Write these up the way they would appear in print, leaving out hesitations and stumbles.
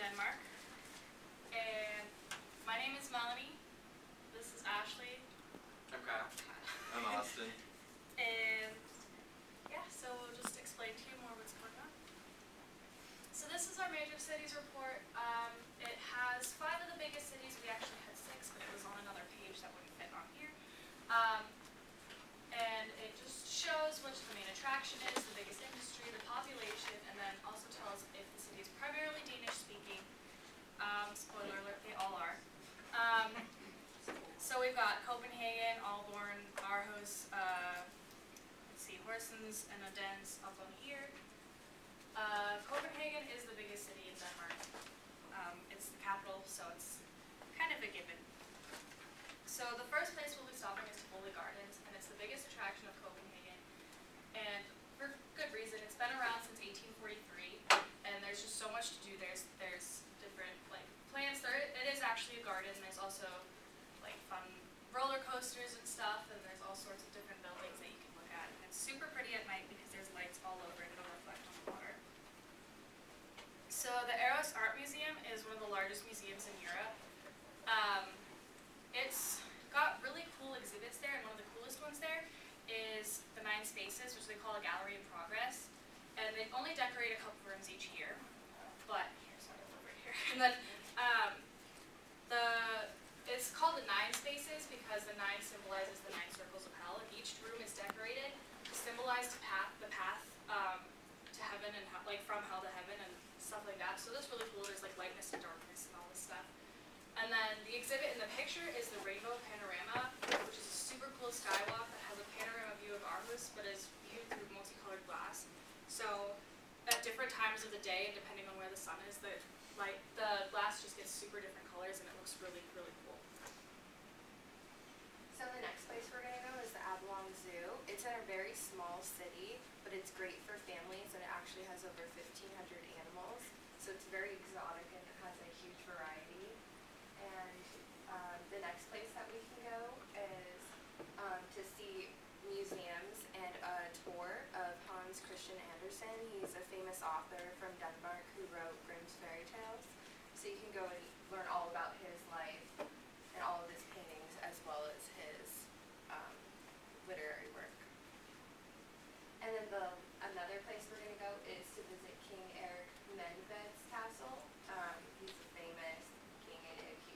Denmark. And my name is Melanie. This is Ashley. I'm Kyle. I'm Austin. And yeah, so we'll just explain to you more what's going on. So this is our major cities report. It has 5 of the biggest cities. We actually had 6, but it was on another page that wouldn't fit on here. And it just shows what the main attraction is, the biggest industry, the population, and then also tells if the city is primarily Danish speaking. Spoiler alert, they all are. So we've got Copenhagen, Aalborg, Aarhus, let's see, Horsens and Odense up on here. Copenhagen is the biggest city in Denmark. It's the capital, so it's kind of a given. So the first place we'll be stopping is Tivoli Gardens, and it's the biggest attraction of Copenhagen. And for good reason, it's been around since 1843, and there's just so much to do. There's different plants. It is actually a garden. There's also fun roller coasters and stuff, and there's all sorts of different buildings that you can look at. And it's super pretty at night because there's lights all over and it'll reflect on the water. So the Eros Art Museum is one of the largest museums in Europe. It's got really cool exhibits there, and one of the coolest ones there is the 9 Spaces, which they call a gallery in progress. And they only decorate a couple rooms each year. But here's one over here. And then it's called the 9 Spaces because the 9 symbolizes the 9 circles of hell, and each room is decorated to symbolize the path to heaven and from hell to heaven and stuff like that. So that's really cool. There's lightness and darkness and all this stuff. And then the exhibit in the picture is the Rainbow Panorama, which is a super cool skywalk that has a panorama view of Aarhus, but is viewed through multicolored glass. So at different times of the day, and depending on where the sun is, the glass just gets super different colors, and it looks really, really cool. So the next place we're going to go is the Avalon Zoo. It's in a very small city, but it's great for families, and it actually has over 1,500 animals. So it's very exotic and it has a huge variety. And the next place that we can go is to see museums and a tour of Hans Christian Andersen. He's a famous author from Denmark who wrote Grimm's fairy tales. So you can go and learn all about his life and all of his paintings, as well as his literary work. And then another place we're going to go is to visit King Erik Menved's castle. He's a famous king.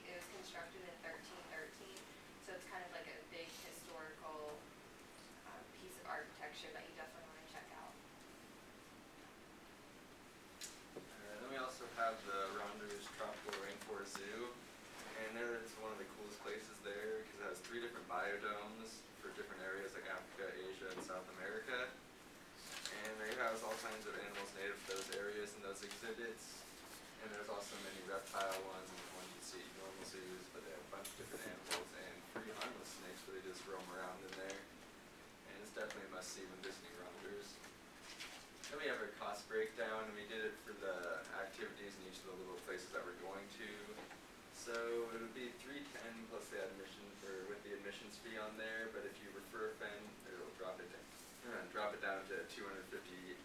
It was constructed in 1313, so it's kind of like a big historical piece of architecture that you definitely want to check out. Then we also have the Rounders Tropical Rainforest Zoo, and it's one of the coolest places there because it has 3 different biodomes for different areas like Africa, Asia, and South America. And they house all kinds of animals native to those areas and those exhibits. And there's also many reptile ones and ones you see at normal zoos, but they have a bunch of different animals and free harmless snakes where they just roam around in there. And it's definitely a must-see when visiting Rounders. Then we have our cost breakdown, and we did it for the activities in each of the little places that we're going to. So it would be $310 plus the with the admissions fee on there, but if you refer a friend, it'll drop it down to $258.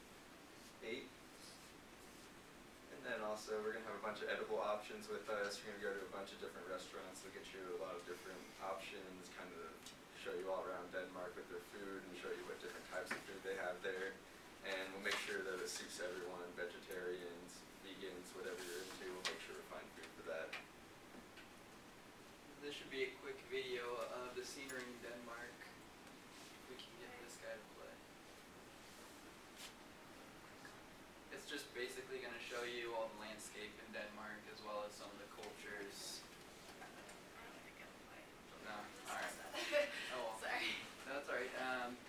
And then also we're going to have a bunch of edible options with us. We're going to go to a bunch of different restaurants. We'll get you a lot of different options, kind of show you all around Denmark with their food and show you what different types of food they have there. And we'll make sure that it suits everyone, vegetarians, vegans, whatever you're into. We'll make sure we find food for that. This should be a quick video of the scenery in Denmark. If we can get this guy to play. It's just basically going to show you all the landscape in Denmark as well as some of the cultures. No, alright. Oh well. Sorry. No, that's alright.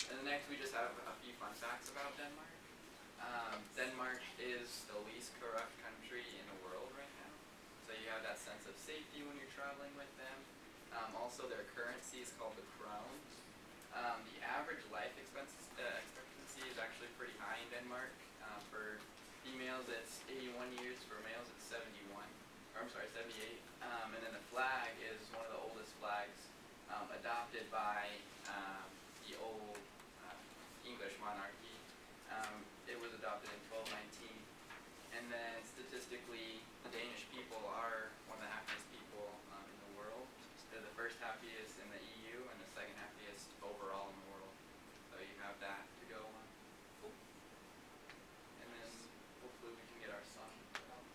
And then next we just have a few fun facts about Denmark. Denmark is the least corrupt country in the world right now. So you have that sense of safety when you're traveling with them. Also, their currency is called the krone. The average life expectancy is actually pretty high in Denmark. For females, it's 81 years. For males, it's 78. And then the flag is one of the oldest flags adopted by the old English monarchy. It was adopted in 1219. And then statistically, the Danish people are one of the happiest people in the world. They're the first happiest in the EU and the second happiest overall in the world. So you have that to go on. And then hopefully we can get our song put out.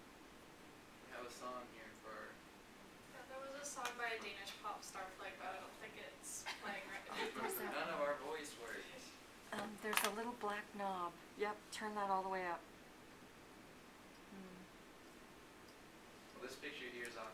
We have a song here for. Yeah, there was a song by a Danish pop star playing, but I don't think it's playing right now. None of our voice works. There's a little black knob. Yep, turn that all the way up. Well, this picture here is off